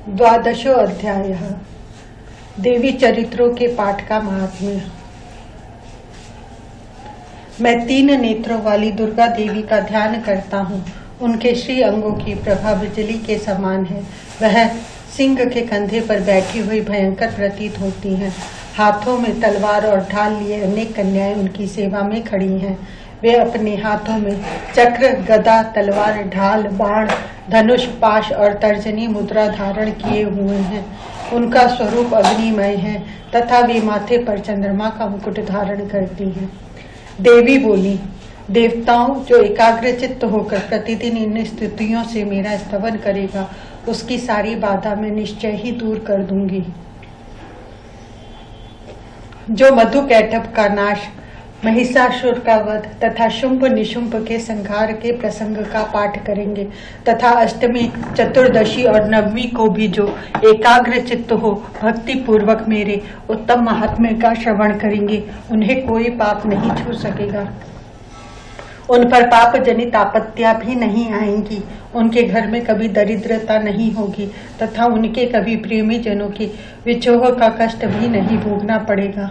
द्वादशो अध्याय देवी चरित्रों के पाठ का महात्म्य। मैं 3 नेत्रों वाली दुर्गा देवी का ध्यान करता हूँ। उनके श्री अंगों की प्रभा बिजली के समान है। वह सिंह के कंधे पर बैठी हुई भयंकर प्रतीत होती हैं। हाथों में तलवार और ढाल लिए अनेक कन्याएं उनकी सेवा में खड़ी हैं। वे अपने हाथों में चक्र, गदा, तलवार, ढाल, बाण, धनुष, पाश और तर्जनी मुद्रा धारण किए हुए हैं। उनका स्वरूप अग्निमय है तथा वे माथे पर चंद्रमा का मुकुट धारण करती हैं। देवी बोली, देवताओं जो एकाग्रचित्त होकर प्रतिदिन इन स्तुतियों से मेरा स्तवन करेगा, उसकी सारी बाधा मैं निश्चय ही दूर कर दूंगी। जो मधुकैटभ का नाश, महिषासुर का वध तथा शुंभ निशुंभ के संहार के प्रसंग का पाठ करेंगे तथा अष्टमी, चतुर्दशी और नवमी को भी जो एकाग्र चित्त हो भक्ति पूर्वक मेरे उत्तम महात्म्य का श्रवण करेंगे, उन्हें कोई पाप नहीं छू सकेगा। उन पर पाप जनित आपत्तियां भी नहीं आएंगी। उनके घर में कभी दरिद्रता नहीं होगी तथा उनके कभी प्रेमी जनों के विछोह का कष्ट भी नहीं भोगना पड़ेगा।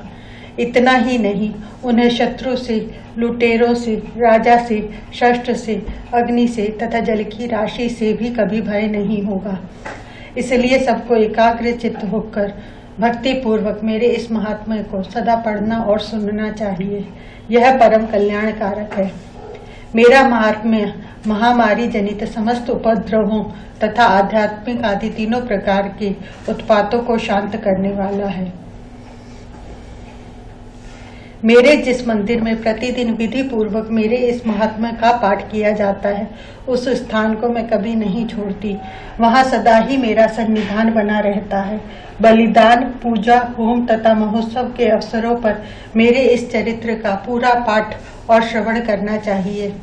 इतना ही नहीं, उन्हें शत्रु से, लुटेरों से, राजा से, शस्त्र से, अग्नि से तथा जल की राशि से भी कभी भय नहीं होगा। इसलिए सबको एकाग्र चित्त होकर भक्ति पूर्वक मेरे इस महात्म्य को सदा पढ़ना और सुनना चाहिए। यह परम कल्याणकारक है। मेरा महात्म्य महामारी जनित समस्त उपद्रवों तथा आध्यात्मिक आदि तीनों प्रकार के उत्पातों को शांत करने वाला है। मेरे जिस मंदिर में प्रतिदिन विधि पूर्वक मेरे इस महात्म्य का पाठ किया जाता है, उस स्थान को मैं कभी नहीं छोड़ती। वहाँ सदा ही मेरा सन्निधान बना रहता है। बलिदान, पूजा, होम तथा महोत्सव के अवसरों पर मेरे इस चरित्र का पूरा पाठ और श्रवण करना चाहिए।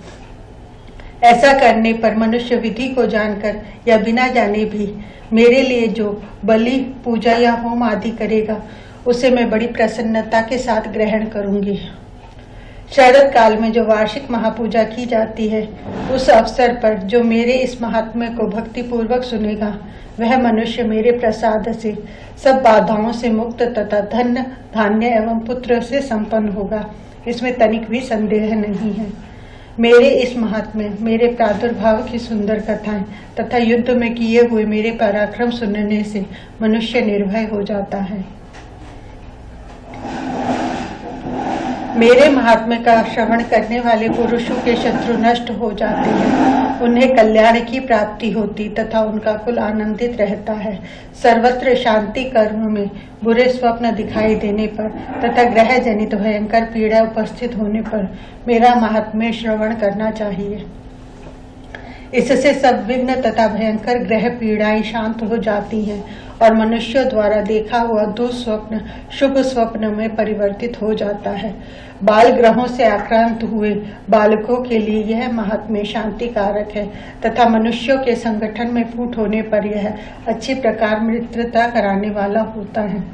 ऐसा करने पर मनुष्य विधि को जानकर या बिना जाने भी मेरे लिए जो बलि, पूजा या होम आदि करेगा, उसे मैं बड़ी प्रसन्नता के साथ ग्रहण करूंगी। शरद काल में जो वार्षिक महापूजा की जाती है, उस अवसर पर जो मेरे इस महात्म्य को भक्ति पूर्वक सुनेगा, वह मनुष्य मेरे प्रसाद से सब बाधाओं से मुक्त तथा धन, धान्य एवं पुत्र से संपन्न होगा। इसमें तनिक भी संदेह नहीं है। मेरे इस महात्म्य, मेरे प्रादुर्भाव की सुंदर कथाएं तथा युद्ध में किए हुए मेरे पराक्रम सुनने से मनुष्य निर्भय हो जाता है। मेरे महात्म्य का श्रवण करने वाले पुरुषों के शत्रु नष्ट हो जाते हैं। उन्हें कल्याण की प्राप्ति होती तथा उनका कुल आनंदित रहता है। सर्वत्र शांति कर्म में बुरे स्वप्न दिखाई देने पर तथा ग्रह जनित भयंकर पीड़ा उपस्थित होने पर मेरा महात्म्य श्रवण करना चाहिए। इससे सब विघ्न तथा भयंकर ग्रह पीड़ाएं शांत हो जाती हैं और मनुष्यों द्वारा देखा हुआ दुस्वप्न शुभ स्वप्न में परिवर्तित हो जाता है। बाल ग्रहों से आक्रांत हुए बालकों के लिए यह महात्म्य शांति कारक है तथा मनुष्यों के संगठन में फूट होने पर यह अच्छी प्रकार मित्रता कराने वाला होता है।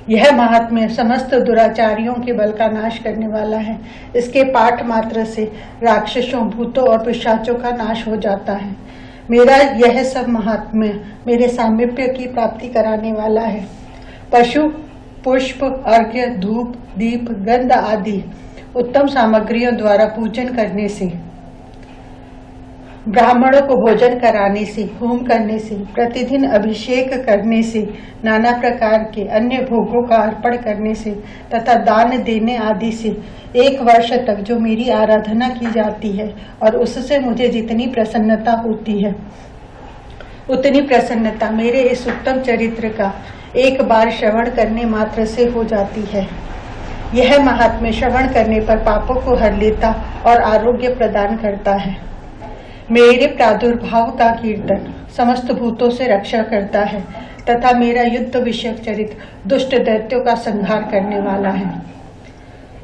यह महात्म्य समस्त दुराचारियों के बल का नाश करने वाला है। इसके पाठ मात्र से राक्षसों, भूतों और पिशाचों का नाश हो जाता है। मेरा यह सब महात्म्य मेरे सामीप्य की प्राप्ति कराने वाला है। पशु, पुष्प, अर्घ्य, धूप, दीप, गंध आदि उत्तम सामग्रियों द्वारा पूजन करने से, ब्राह्मणों को भोजन कराने से, होम करने से, प्रतिदिन अभिषेक करने से, नाना प्रकार के अन्य भोगों का अर्पण करने से तथा दान देने आदि से 1 वर्ष तक जो मेरी आराधना की जाती है और उससे मुझे जितनी प्रसन्नता होती है, उतनी प्रसन्नता मेरे इस उत्तम चरित्र का एक बार श्रवण करने मात्र से हो जाती है। यह महात्म्य श्रवण करने पर पापों को हर लेता और आरोग्य प्रदान करता है। मेरे प्रादुर्भाव का कीर्तन समस्त भूतों से रक्षा करता है तथा मेरा युद्ध विषयक चरित्र दुष्ट दैत्यों का संहार करने वाला है।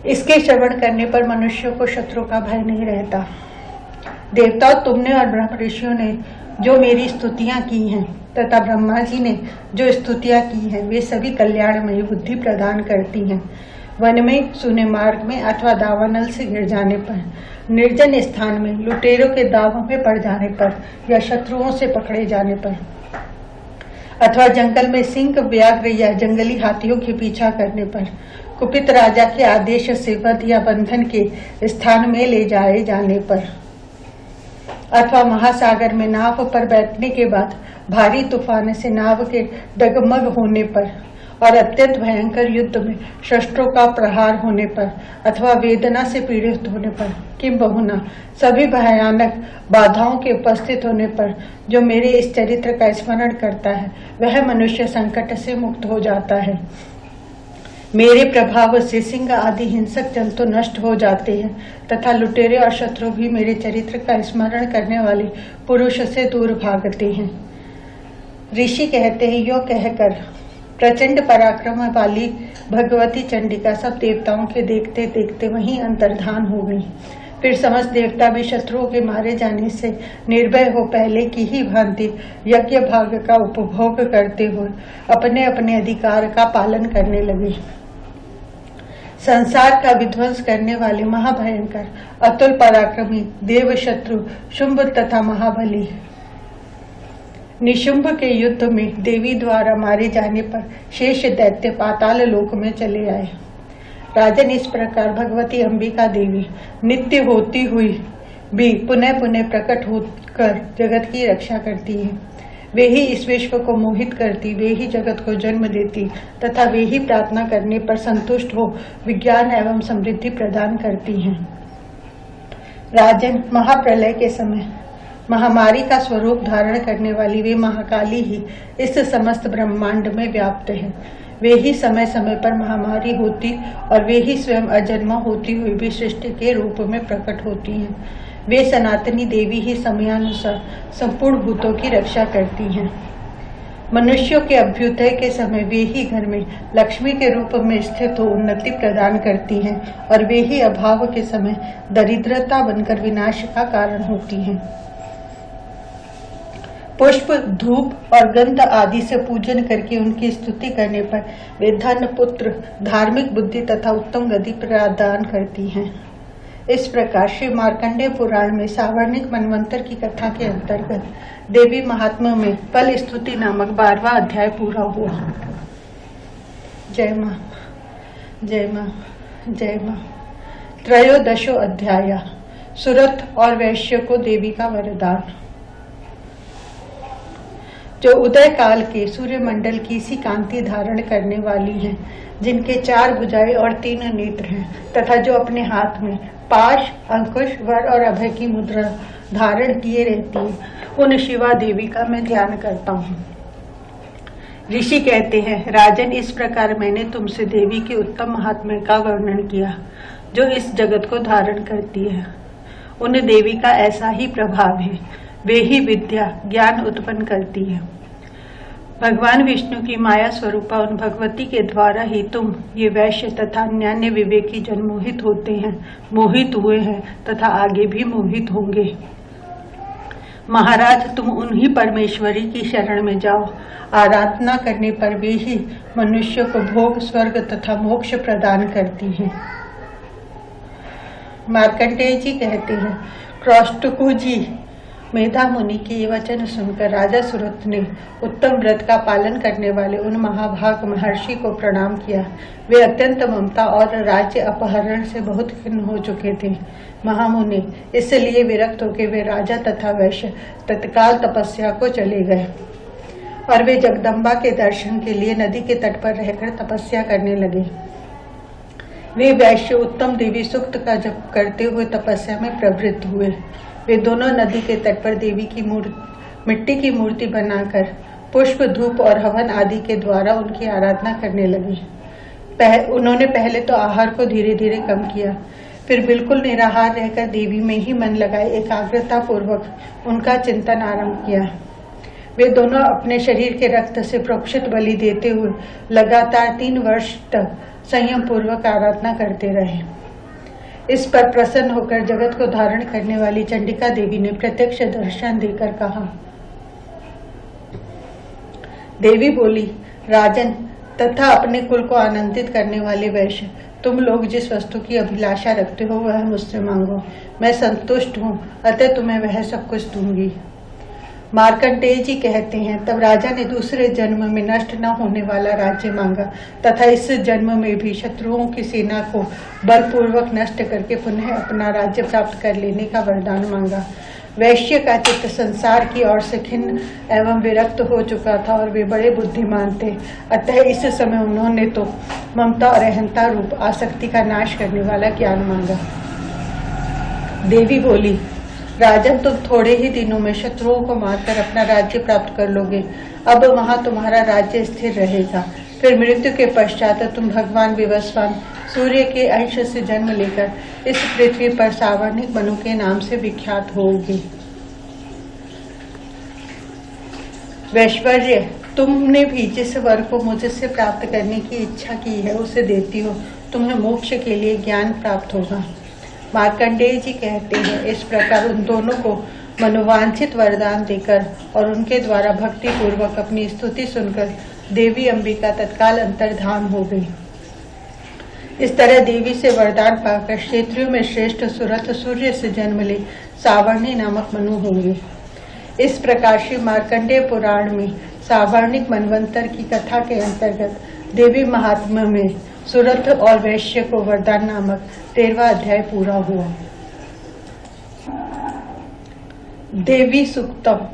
इसके श्रवण करने पर मनुष्यों को शत्रु का भय नहीं रहता। देवताओं, तुमने और ब्रह्म ऋषियों ने जो मेरी स्तुतियां की हैं तथा ब्रह्मा जी ने जो स्तुतियां की हैं, वे सभी कल्याणमयी बुद्धि प्रदान करती हैं। वन में, सूने मार्ग में अथवा दावानल से गिर जाने पर, निर्जन स्थान में, लुटेरों के दावों में पड़ जाने पर या शत्रुओं से पकड़े जाने पर, अथवा जंगल में सिंह, व्याघ्र या जंगली हाथियों के पीछा करने पर, कुपित राजा के आदेश से वध या बंधन के स्थान में ले जाए जाने पर, अथवा महासागर में नाव पर बैठने के बाद भारी तूफान से नाव के डगमग होने पर, और अत्यंत भयंकर युद्ध में शस्त्रों का प्रहार होने पर, अथवा वेदना से पीड़ित होने पर, किंबहुना सभी भयानक बाधाओं के उपस्थित होने पर जो मेरे इस चरित्र का स्मरण करता है वह मनुष्य संकट से मुक्त हो जाता है। मेरे प्रभाव से सिंह आदि हिंसक जंतु नष्ट हो जाते हैं तथा लुटेरे और शत्रु भी मेरे चरित्र का स्मरण करने वाले पुरुष से दूर भागते हैं। ऋषि कहते हैं, यो कहकर प्रचंड पराक्रम वाली भगवती चंडिका सब देवताओं के देखते देखते वहीं अंतर्धान हो गई। फिर समस्त देवता भी शत्रुओं के मारे जाने से निर्भय हो पहले की ही भांति यज्ञ भाग का उपभोग करते हुए अपने अपने अधिकार का पालन करने लगे। संसार का विध्वंस करने वाले महाभयंकर अतुल पराक्रमी देव शत्रु शुंभ तथा महाबली निशुंभ के युद्ध में देवी द्वारा मारे जाने पर शेष दैत्य पाताल लोक में चले आए। राजन, इस प्रकार भगवती अंबिका देवी नित्य होती हुई भी पुनः पुनः प्रकट होकर जगत की रक्षा करती है। वे ही इस विश्व को मोहित करती, वे ही जगत को जन्म देती तथा वे ही प्रार्थना करने पर संतुष्ट हो विज्ञान एवं समृद्धि प्रदान करती हैं। राजन, महाप्रलय के समय महामारी का स्वरूप धारण करने वाली वे महाकाली ही इस समस्त ब्रह्मांड में व्याप्त है। वे ही समय समय पर महामारी होती और वे ही स्वयं अजन्मा होती हुई भी सृष्टि के रूप में प्रकट होती हैं। वे सनातनी देवी ही समयानुसार संपूर्ण भूतों की रक्षा करती हैं। मनुष्यों के अभ्युदय के समय वे ही घर में लक्ष्मी के रूप में स्थित हो उन्नति प्रदान करती हैं और वे ही अभाव के समय दरिद्रता बनकर विनाश का कारण होती हैं। पुष्प, धूप और गंध आदि से पूजन करके उनकी स्तुति करने पर वे धन, पुत्र, धार्मिक बुद्धि तथा उत्तम गति प्रदान करती हैं। इस प्रकार श्री मार्कंडेय पुराण में सावर्णिक मनवंतर की कथा के अंतर्गत देवी महात्मा में फल स्तुति नामक 12वां अध्याय पूरा हुआ। जय मां, जय मां, जय मां। त्रयोदशो अध्याय, सुरथ और वैश्य को देवी का वरदान। जो उदय काल के सूर्य मंडल की सी कांति धारण करने वाली हैं, जिनके 4 भुजाएं और 3 नेत्र हैं तथा जो अपने हाथ में पाश, अंकुश, वर और अभय की मुद्रा धारण किए रहती है, उन शिवा देवी का मैं ध्यान करता हूँ। ऋषि कहते हैं, राजन, इस प्रकार मैंने तुमसे देवी के उत्तम महात्म्य का वर्णन किया जो इस जगत को धारण करती है। उन देवी का ऐसा ही प्रभाव है, वे ही विद्या ज्ञान उत्पन्न करती है। भगवान विष्णु की माया स्वरूपा उन भगवती के द्वारा ही तुम ये वैश्य तथा अन्यान्य विवेकी जन मोहित होते हैं, मोहित हुए हैं तथा आगे भी मोहित होंगे। महाराज, तुम उन्हीं परमेश्वरी की शरण में जाओ। आराधना करने पर वे ही मनुष्य को भोग, स्वर्ग तथा मोक्ष प्रदान करती हैं। मार्कंडेय जी कहते हैं, क्रौष्टकु जी, मेधा मुनि के ये वचन सुनकर राजा सुरथ ने उत्तम व्रत का पालन करने वाले उन महाभाग महर्षि को प्रणाम किया। वे अत्यंत ममता और राज्य अपहरण से बहुत खिन्न हो चुके थे। महामुनि, इसलिए विरक्त होकर वे राजा तथा वैश्य तत्काल तपस्या को चले गए और वे जगदम्बा के दर्शन के लिए नदी के तट पर रहकर तपस्या करने लगे। वे वैश्य उत्तम देवी सूक्त का जप करते हुए तपस्या में प्रवृत्त हुए। वे दोनों नदी के तट पर देवी की मिट्टी की मूर्ति बनाकर पुष्प, धूप और हवन आदि के द्वारा उनकी आराधना करने लगे। उन्होंने पहले तो आहार को धीरे धीरे कम किया, फिर बिल्कुल निराहार रहकर देवी में ही मन लगाए एकाग्रता पूर्वक उनका चिंतन आरंभ किया। वे दोनों अपने शरीर के रक्त से प्रोक्षित बलि देते हुए लगातार 3 वर्ष तक संयम पूर्वक आराधना करते रहे। इस पर प्रसन्न होकर जगत को धारण करने वाली चंडिका देवी ने प्रत्यक्ष दर्शन देकर कहा। देवी बोली, राजन तथा अपने कुल को आनंदित करने वाले वैश्य, तुम लोग जिस वस्तु की अभिलाषा रखते हो वह मुझसे मांगो, मैं संतुष्ट हूँ, अतः तुम्हें वह सब कुछ दूंगी। मार्कंडेय जी कहते हैं, तब राजा ने दूसरे जन्म में नष्ट न होने वाला राज्य मांगा तथा इस जन्म में भी शत्रुओं की सेना को बलपूर्वक नष्ट करके पुनः अपना राज्य प्राप्त कर लेने का वरदान मांगा। वैश्य का चित्त संसार की ओर से खिन्न एवं विरक्त हो चुका था और वे बड़े बुद्धिमान थे, अतः इस समय उन्होंने तो ममता और अहंता रूप आसक्ति का नाश करने वाला ज्ञान मांगा। देवी बोली, राजन, तुम थोड़े ही दिनों में शत्रुओं को मारकर अपना राज्य प्राप्त कर लोगे। अब वहां तुम्हारा राज्य स्थिर रहेगा। फिर मृत्यु के पश्चात तुम भगवान विवस्वान सूर्य के अंश से जन्म लेकर इस पृथ्वी पर सावर्णिक मनु के नाम से विख्यात होगे। वैश्वर्य, तुमने भी जिस वर को मुझसे प्राप्त करने की इच्छा की है उसे देती हो, तुम्हें मोक्ष के लिए ज्ञान प्राप्त होगा। मार्कंडेय जी कहते हैं, इस प्रकार उन दोनों को मनोवांछित वरदान देकर और उनके द्वारा भक्ति पूर्वक अपनी स्तुति सुनकर देवी अंबिका तत्काल अंतर्धान हो गई। इस तरह देवी से वरदान पाकर क्षेत्रियों में श्रेष्ठ सुरथ सूर्य से जन्म ले सावर्णी नामक मनु होंगे। इस प्रकार श्री मार्कंडेय पुराण में सावर्णिक मनवंतर की कथा के अंतर्गत देवी महात्म्य में सुरथ और वैश्य को वरदान नामक 13वां अध्याय पूरा हुआ। देवी सुक्तम,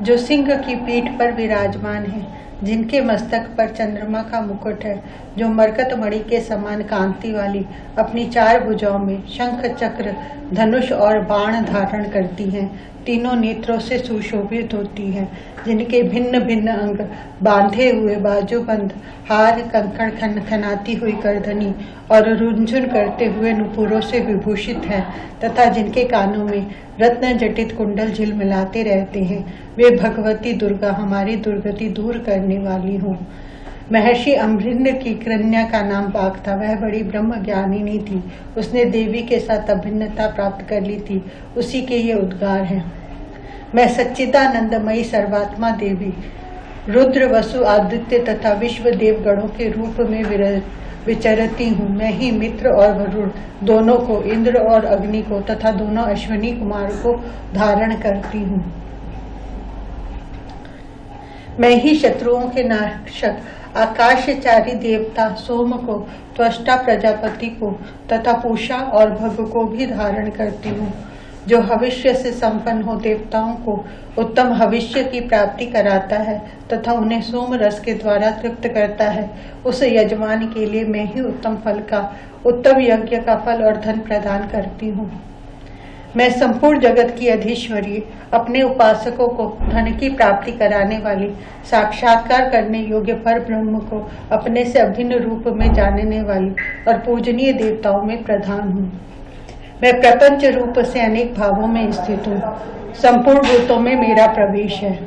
जो सिंह की पीठ पर विराजमान है, जिनके मस्तक पर चंद्रमा का मुकुट है, जो मरकत मणि के समान कांति वाली अपनी 4 भुजाओं में शंख चक्र धनुष और बाण धारण करती हैं, तीनों नेत्रों से सुशोभित होती हैं, जिनके भिन्न भिन्न अंग बांधे हुए बाजूबंद, हार कंकड़ खनखनाती हुई करधनी और रुंझुन करते हुए नुपुरों से विभूषित हैं तथा जिनके कानों में रत्न जटित कुंडल झिलमिलाते रहते हैं, वे भगवती दुर्गा हमारी दुर्गति दूर करने वाली हो। महर्षि अमरिंद की कन्या का नाम बाघ था। वह बड़ी ब्रह्म ज्ञानिनी थी। उसने देवी के साथ अभिन्नता प्राप्त कर ली थी। उसी के ये उद्गार हैं। मैं सच्चिदानंदमयी सर्वात्मा देवी रुद्र वसु आदित्य तथा विश्व देवगणों के रूप में विचरती हूँ। मैं ही मित्र और वरुण दोनों को, इंद्र और अग्नि को तथा दोनों अश्विनी कुमार को धारण करती हूँ। मैं ही शत्रुओं के नाशक आकाशचारी देवता सोम को, त्वष्टा प्रजापति को तथा पूषा और भग को भी धारण करती हूँ। जो भविष्य से संपन्न हो देवताओं को उत्तम भविष्य की प्राप्ति कराता है तथा उन्हें सोम रस के द्वारा तृप्त करता है, उस यजमान के लिए मैं ही उत्तम फल का, उत्तम यज्ञ का फल और धन प्रदान करती हूँ। मैं संपूर्ण जगत की अधीश्वरी, अपने उपासकों को धन की प्राप्ति कराने वाली, साक्षात्कार करने योग्य पर ब्रह्म को अपने से अभिन्न रूप में जानने वाली और पूजनीय देवताओं में प्रधान हूँ। मैं प्रपंच रूप से अनेक भावों में स्थित हूँ। संपूर्ण भूतों में मेरा प्रवेश है।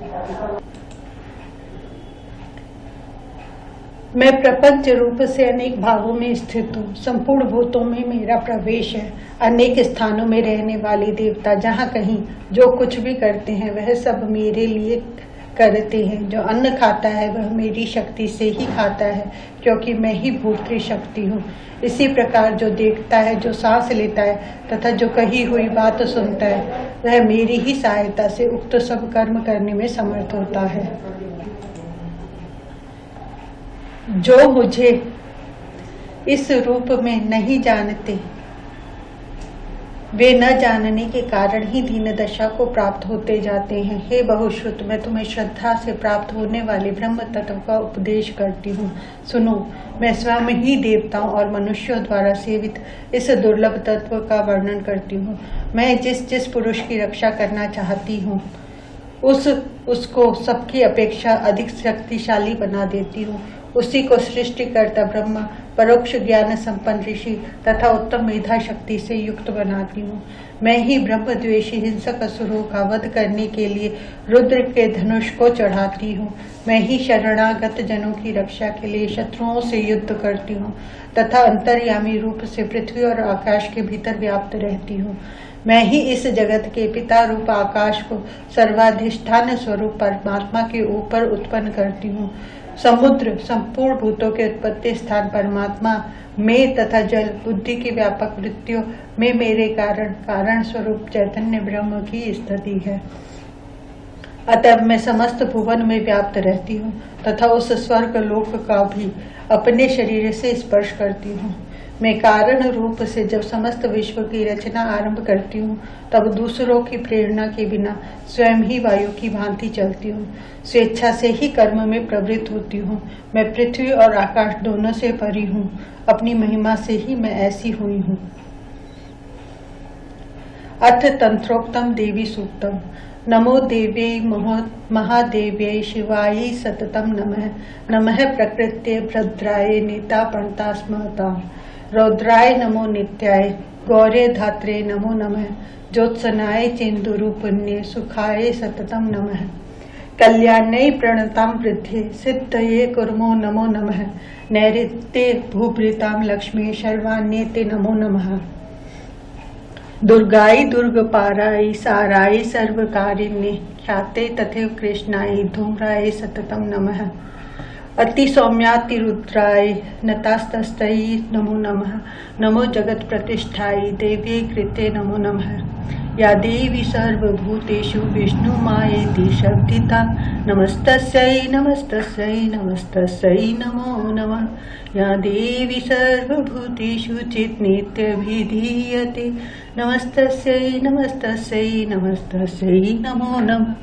मैं प्रपंच रूप से अनेक भावों में स्थित हूँ। संपूर्ण भूतों में मेरा प्रवेश है। अनेक स्थानों में रहने वाले देवता जहाँ कहीं जो कुछ भी करते हैं वह सब मेरे लिए करते हैं। जो अन्न खाता है वह मेरी शक्ति से ही खाता है, क्योंकि मैं ही भूत शक्ति हूँ। इसी प्रकार जो देखता है, जो सांस लेता है तथा जो कही हुई बात सुनता है, वह मेरी ही सहायता से उक्त सब कर्म करने में समर्थ होता है। जो मुझे इस रूप में नहीं जानते, वे न जानने के कारण ही दीन दशा को प्राप्त होते जाते हैं। हे बहुश्रुत, मैं तुम्हें श्रद्धा से प्राप्त होने वाले ब्रह्म तत्व का उपदेश करती हूँ। सुनो, मैं स्वयं ही देवताओं और मनुष्यों द्वारा सेवित इस दुर्लभ तत्व का वर्णन करती हूँ। मैं जिस पुरुष की रक्षा करना चाहती हूँ उसको सबकी अपेक्षा अधिक शक्तिशाली बना देती हूँ। उसी को सृष्टिकर्ता ब्रह्मा, परोक्ष ज्ञान संपन्न ऋषि तथा उत्तम मेधा शक्ति से युक्त बनाती हूँ। मैं ही ब्रह्म द्वेषी हिंसक असुरों का वध करने के लिए रुद्र के धनुष को चढ़ाती हूँ। मैं ही शरणागत जनों की रक्षा के लिए शत्रुओं से युद्ध करती हूँ तथा अंतर्यामी रूप से पृथ्वी और आकाश के भीतर व्याप्त रहती हूँ। मैं ही इस जगत के पिता रूप आकाश को सर्वाधिष्ठान स्वरूप परमात्मा के ऊपर उत्पन्न करती हूँ। समुद्र, संपूर्ण भूतों के उत्पत्ति स्थान परमात्मा में तथा जल, बुद्धि की व्यापक वृत्तियों में मेरे कारण स्वरूप चैतन्य ब्रह्म की स्थिति है। अतः मैं समस्त भुवन में व्याप्त रहती हूँ तथा उस स्वर्ग लोक का भी अपने शरीर से स्पर्श करती हूँ। मैं कारण रूप से जब समस्त विश्व की रचना आरंभ करती हूँ तब दूसरों की प्रेरणा के बिना स्वयं ही वायु की भांति चलती हूँ। स्वेच्छा से ही कर्म में प्रवृत्त होती हूँ। मैं पृथ्वी और आकाश दोनों से परी हूँ। अपनी महिमा से ही मैं ऐसी हुई हूँ। अथ तंत्रोक्तम देवी सूक्तम। नमो देव्यै महादेव्यै शिवायै सततम नमः। नमः प्रकृत्यै भद्राय नीतापणता स्मृताम्। रौद्राय नमो नित्याय गौरे धात्रे नमो नमः। ज्योत्सनाय चेन्दुरूपिण्ये सुखाय सततम नमः। कल्याण्यै प्रणतां वृद्धे सिद्धये कुर्मो नमो नमः। नैऋत्ये भूभृतां लक्ष्मी शर्वाण्येते नमो नमः। दुर्गाय दुर्गपाराय साराय सर्वकारिण्ये ख्याते तथैव कृष्णाय धूम्राय सततम नमः। अति सौम्यातिरुद्राय नतास्तस्तै नमो नमः। नमो जगत प्रतिष्ठाय देव्यै कृते नमो नमः। या देवी सर्वभूतेषु विष्णुमायेति शब्दिता नमस्तस्यै नमस्तस्यै नमस्तस्यै नमो नमः। या देवी सर्वभूतेषु चित्नित्यभिधीयते नमस्तस्यै नमस्तस्यै नमस्तस्यै नमो नमः।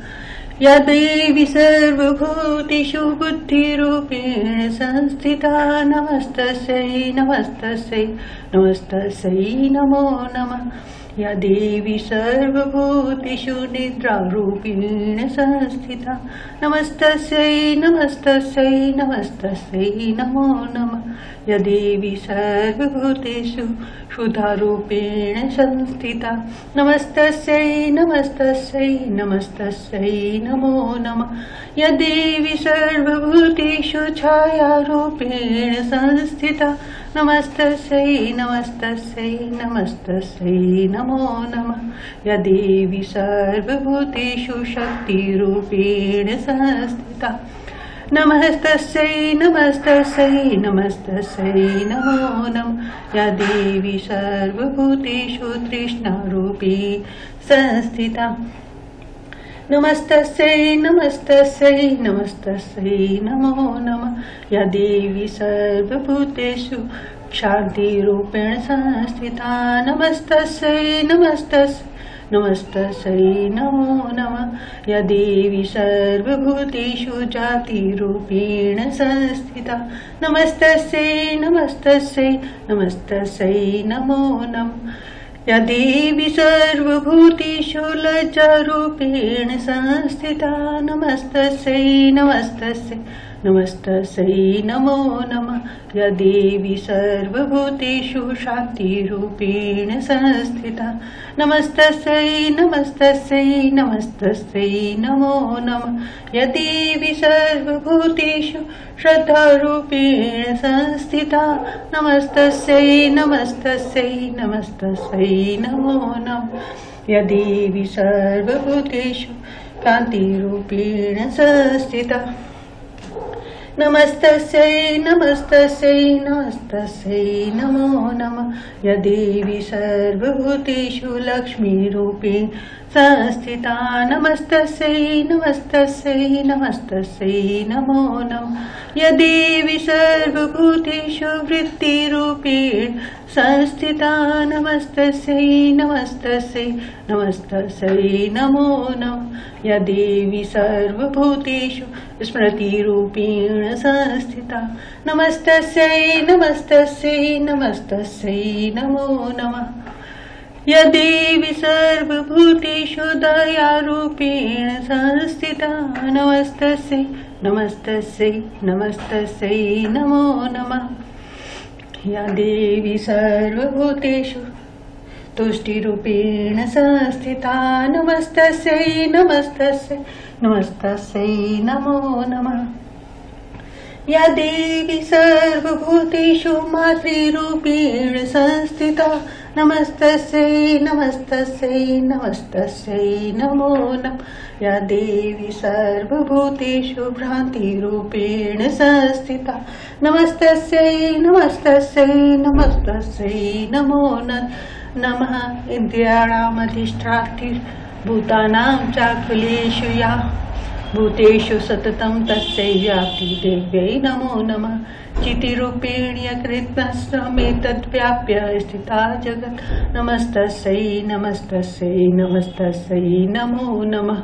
या देवी सर्वभूतेषु बुद्धिरूपेण संस्थिता नमस्तस्यै नमस्तस्यै नमस्तस्यै नमो नमः। या देवी सर्वभूतेषु निद्रारूपेण संस्थिता नमस्तस्यै नमस्तस्यै नमस्तस्यै नमो नमः। या देवी सर्वभूतेषु क्षुधारूपेण संस्थिता नमस्तस्यै नमस्तस्यै नमस्तस्यै नमो नमः। या देवी सर्वभूतेषु छायारूपेण संस्थिता नमस्तस्यै नमस्तस्यै नमस्तस्यै नमो नमः। या देवी सर्वभूतेषु शक्तिरूपेण संस्थिता नमस्तस्यै नमस्तस्यै नमस्तस्यै नमो नमः। या देवी सर्वभूतेषु तृष्णारूपेण संस्थिता नमस्तस्यै नमस्तस्यै नमस्तस्यै नमो नमः। या देवी सर्वभूतेषु शान्तिरूपेण संस्थिता नमस्तस्यै नमस्तस्यै नमस्तस्यै नमो नमः। या देवी सर्वभूतेषु जातिरूपेण संस्थिता नमस्तस्यै नमस्तस्यै नमस्तस्यै नमो नमः। या देवी सर्वभूतेषु लज्जारूपेण संस्थिता नमस्तस्यै नमस्तस्यै नमस्तस्यै नमो नमः। या देवी सर्वभूतेषु शान्तिरूपेण संस्थिता नमस्तस्यै नमस्तस्यै नमस्तस्यै नमो नमः। या देवी सर्वभूतेषु श्रद्धारूपेण संस्थिता नमस्तस्यै नमस्तस्यै नमस्तस्यै नमो नमः। या देवी सर्वभूतेषु कान्तिरूपेण संस्थिता नमस्तस्यै नमस्तस्यै नमस्तस्यै नमो नमः। या देवी सर्वभूतेषु लक्ष्मीरूपेण संस्थिता नमस्तस्यै नमस्तस्यै नमस्तस्यै नमो नमः। या देवी सर्वभूतेषु वृत्तिरूपेण संस्थिता नमस्तस्यै नमस्तस्यै नमस्तस्यै नमो नमः। या देवी सर्वभूतेषु स्मृतिरूपेण संस्थिता नमस्तस्यै नमस्तस्यै नमस्तस्यै नमो नमः। या देवी सर्वभूतेषु दयारूपेण संस्थिता नमस्तस्यै नमस्तस्यै नमस्तस्यै नमो नमः। या देवी सर्वभूतेषु तुष्टिरूपेण संस्थिता नमस्तस्यै नमस्तस्यै नमस्तस्यै नमो नमः। या देवी सर्वभूतेषु मातृरूपेण संस्थिता नमस्तस्यै नमस्तस्यै नमस्तस्यै नमो नमः। या देवी सर्वभूतेषु भ्रान्तिरूपेण संस्थिता नमस्तस्यै नमस्तस्यै नमस्तस्यै नमो नमः। इन्द्रियाणामधिष्ठात्री भूतानां चाखिलेषु या भूतेषु सततं तस्यै व्याप्ति देव्यै नमो नमः। चितिरूपेण्य कृत्स्नमेतद्व्याप्य स्थिता जगत्। नमस्तस्यै नमस्तस्यै नमस्तस्यै नमो नमः।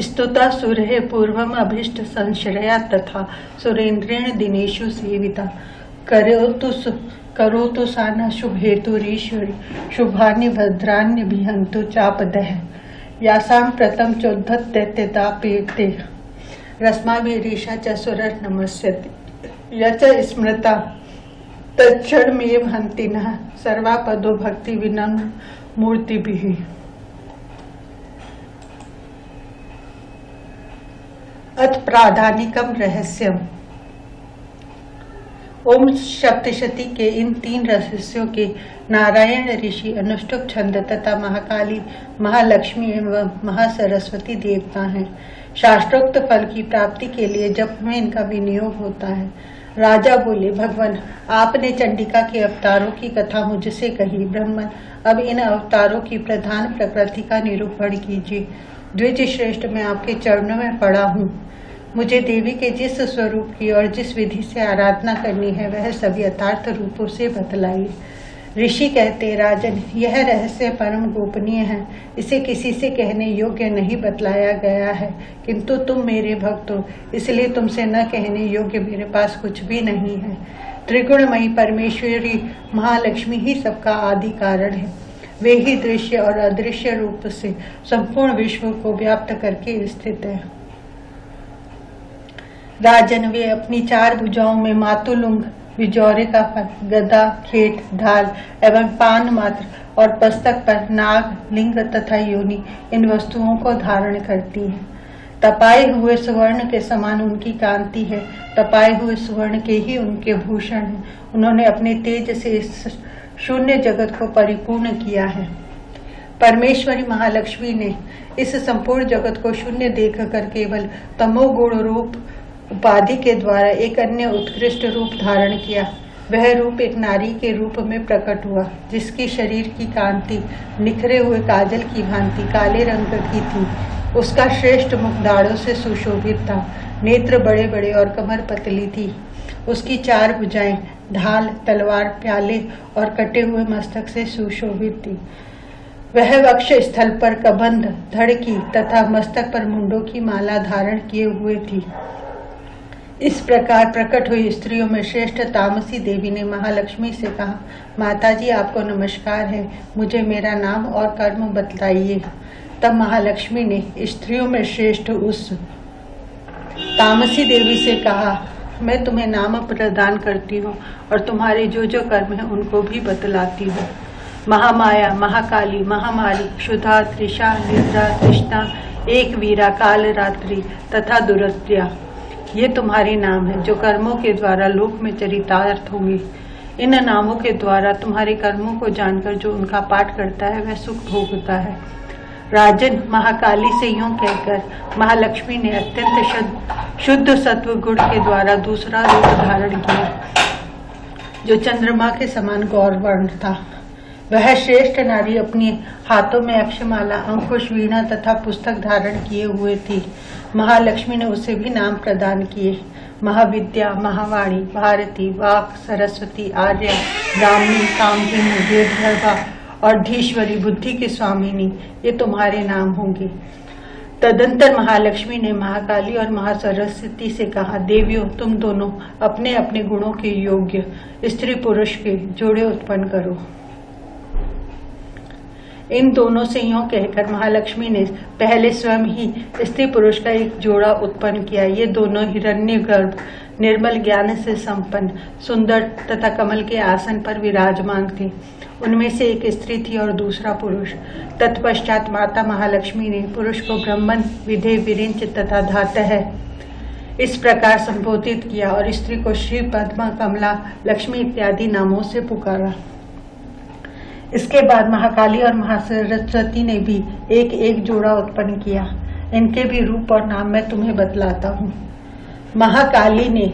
स्तुता सुरे पूर्वम अभीष्ट संश्रया तथा सुरेन्द्रेण दिनेषु सेविता। करोतु साना शुभेतुरीश्वरी शुभानि भद्राण्य भिहन्तु चापदः। यासां प्रथम चोद्धत्यता पीर्ते रश्माभिरीशा च सुरर नमस्यति। यच स्मृता तत्क्षणमेव हन्तिनः सर्वापदो भक्ति विनम्र मूर्तिभिः। अथ प्राधानिकम रहस्यम। ओम सप्तशती के इन 3 रहस्यों के नारायण ऋषि अनुष्टुप छंद तथा महाकाली, महालक्ष्मी एवं महासरस्वती देवता हैं। शास्त्रोक्त फल की प्राप्ति के लिए जप में इनका विनियोग होता है। राजा बोले, भगवान आपने चंडिका के अवतारों की कथा मुझसे कही। ब्रह्मन अब इन अवतारों की प्रधान प्रकृति का निरूपण कीजिए। द्विज श्रेष्ठ मैं आपके चरणों में पड़ा हूँ। मुझे देवी के जिस स्वरूप की और जिस विधि से आराधना करनी है वह सभी यथार्थ रूपों से बतलाइए। ऋषि कहते, राजन यह रहस्य परम गोपनीय है, इसे किसी से कहने योग्य नहीं बतलाया गया है, किंतु तुम मेरे भक्त हो इसलिए तुमसे न कहने योग्य मेरे पास कुछ भी नहीं है। त्रिगुणमयी परमेश्वरी महालक्ष्मी ही सबका आदि कारण है। वे ही दृश्य और अदृश्य रूप से संपूर्ण विश्व को व्याप्त करके स्थित है। राजन वे अपनी 4 भुजाओं में मातुलुंग, बिजौरे का फल, गदा, खेट, ढाल एवं पान मात्र और पुस्तक पर नाग, लिंग तथा योनि इन वस्तुओं को धारण करती है। तपाए हुए सुवर्ण के समान उनकी कांति है। तपाए हुए सुवर्ण के ही उनके भूषण हैं। उन्होंने अपने तेज से इस शून्य जगत को परिपूर्ण किया है। परमेश्वरी महालक्ष्मी ने इस संपूर्ण जगत को शून्य देखकर केवल तमोगुण रूप उपाधि के द्वारा एक अन्य उत्कृष्ट रूप धारण किया। वह रूप एक नारी के रूप में प्रकट हुआ, जिसकी शरीर की कांति निखरे हुए काजल की भांति काले रंग की थी। उसका श्रेष्ठ मुख दाढ़ों से सुशोभित था। नेत्र बड़े बड़े और कमर पतली थी। उसकी 4 भुजाएं ढाल, तलवार, प्याले और कटे हुए मस्तक से सुशोभित थी। वह वक्ष स्थल पर कबंध, धड़की तथा मस्तक पर मुंडों की माला धारण किए हुए थी। इस प्रकार प्रकट हुई स्त्रियों में श्रेष्ठ तामसी देवी ने महालक्ष्मी से कहा, माताजी आपको नमस्कार है, मुझे मेरा नाम और कर्म बतलाइए। तब महालक्ष्मी ने स्त्रियों में श्रेष्ठ उस तामसी देवी से कहा, मैं तुम्हें नाम प्रदान करती हूँ और तुम्हारे जो जो कर्म है उनको भी बतलाती हूँ। महामाया, महाकाली, महामारी, क्षुधा, त्रिषा, निद्रा, तृष्णा, एक वीरा, काल रात्रि तथा दुरत्या, ये तुम्हारे नाम है जो कर्मों के द्वारा लोक में चरितार्थ होंगे। इन नामों के द्वारा तुम्हारे कर्मों को जानकर जो उनका पाठ करता है वह सुख भोगता है। राजन महाकाली से यूं कहकर महालक्ष्मी ने अत्यंत शुद्ध सत्व गुण के द्वारा दूसरा रूप धारण किया, जो चंद्रमा के समान गौरवर्ण था। वह श्रेष्ठ नारी अपने हाथों में अक्षमाला, अंकुश, वीणा तथा पुस्तक धारण किए हुए थी। महालक्ष्मी ने उसे भी नाम प्रदान किए। महाविद्या, महावाणी, भारती, वाक, सरस्वती, आर्या, ब्राह्मी, कामधेनु, वेदगर्भा और धीश्वरी, बुद्धि की स्वामिनी, ये तुम्हारे नाम होंगे। तदंतर महालक्ष्मी ने महाकाली और महासरस्वती से कहा, देवियों तुम दोनों अपने अपने गुणों के योग्य स्त्री पुरुष के जोड़े उत्पन्न करो। इन दोनों से यूं कहकर महालक्ष्मी ने पहले स्वयं ही स्त्री पुरुष का एक जोड़ा उत्पन्न किया। ये दोनों हिरण्यगर्भ, निर्मल ज्ञान से संपन्न, सुंदर तथा कमल के आसन पर विराजमान थे। उनमें से एक स्त्री थी और दूसरा पुरुष। तत्पश्चात माता महालक्ष्मी ने पुरुष को ब्रह्मन, विधे, विरिंच तथा धातः इस प्रकार संबोधित किया और स्त्री को श्री, पद्मा, कमला, लक्ष्मी इत्यादि नामों से पुकारा। इसके बाद महाकाली और महासरस्वती ने भी एक एक जोड़ा उत्पन्न किया। इनके भी रूप और नाम मैं तुम्हें बतलाता हूँ। महाकाली ने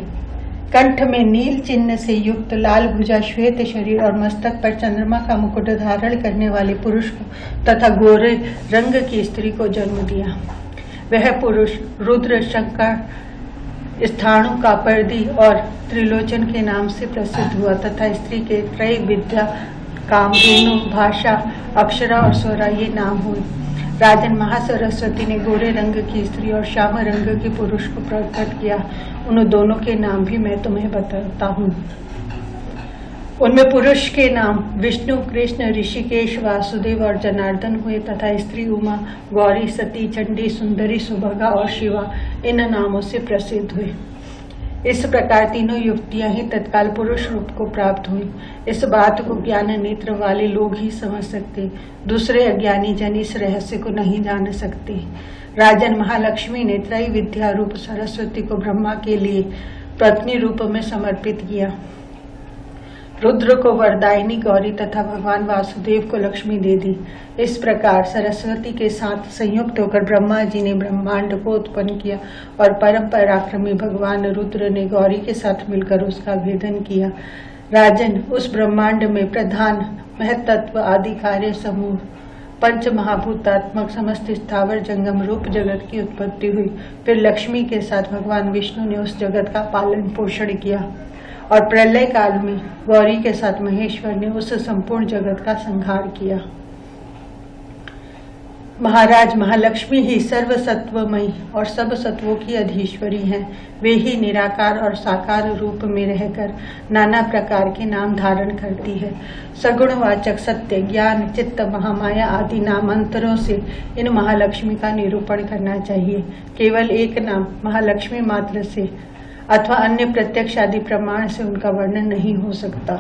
कंठ में नील चिन्ह से युक्त लाल भुजा, श्वेत शरीर और मस्तक पर चंद्रमा का मुकुट धारण करने वाले पुरुष को तथा गोरे रंग की स्त्री को जन्म दिया। वह पुरुष रुद्र, शंकर, स्थाणु, कापर्दी और त्रिलोचन के नाम से प्रसिद्ध हुआ तथा स्त्री के त्रय विद्या, कामधेनु, भाषा, अक्षरा और स्वरा ये नाम हुए। राजन महासरस्वती ने गोरे रंग की स्त्री और श्याम रंग के पुरुष को प्रकट किया। उन दोनों के नाम भी मैं तुम्हें बताता हूँ। उनमें पुरुष के नाम विष्णु, कृष्ण, ऋषिकेश, वासुदेव और जनार्दन हुए तथा स्त्री उमा, गौरी, सती, चंडी, सुंदरी, सुभगा और शिवा इन नामों से प्रसिद्ध हुए। इस प्रकार तीनों युवतियां ही तत्काल पुरुष रूप को प्राप्त हुई। इस बात को ज्ञान नेत्र वाले लोग ही समझ सकते, दूसरे अज्ञानी जन इस रहस्य को नहीं जान सकते। राजन महालक्ष्मी ने त्रय विद्या रूप सरस्वती को ब्रह्मा के लिए पत्नी रूप में समर्पित किया। रुद्र को वरदायिनी गौरी तथा भगवान वासुदेव को लक्ष्मी दे दी। इस प्रकार सरस्वती के साथ संयुक्त होकर ब्रह्मा जी ने ब्रह्मांड को उत्पन्न किया और परम पराक्रमी भगवान रुद्र ने गौरी के साथ मिलकर उसका भेदन किया। राजन, उस ब्रह्मांड में प्रधान महतत्व आदि कार्य समूह पंच महाभूतात्मक समस्त स्थावर जंगम रूप जगत की उत्पत्ति हुई। फिर लक्ष्मी के साथ भगवान विष्णु ने उस जगत का पालन पोषण किया और प्रलय काल में गौरी के साथ महेश्वर ने उस संपूर्ण जगत का संहार किया। महाराज, महालक्ष्मी ही सर्वसत्वमयी और सब सत्वों की अधीश्वरी हैं। वे ही निराकार और साकार रूप में रहकर नाना प्रकार के नाम धारण करती है। सगुणवाचक सत्य, ज्ञान, चित्त, महामाया आदि नामांतरों से इन महालक्ष्मी का निरूपण करना चाहिए। केवल एक नाम महालक्ष्मी मात्र से अथवा अन्य प्रत्यक्ष आदि प्रमाण से उनका वर्णन नहीं हो सकता।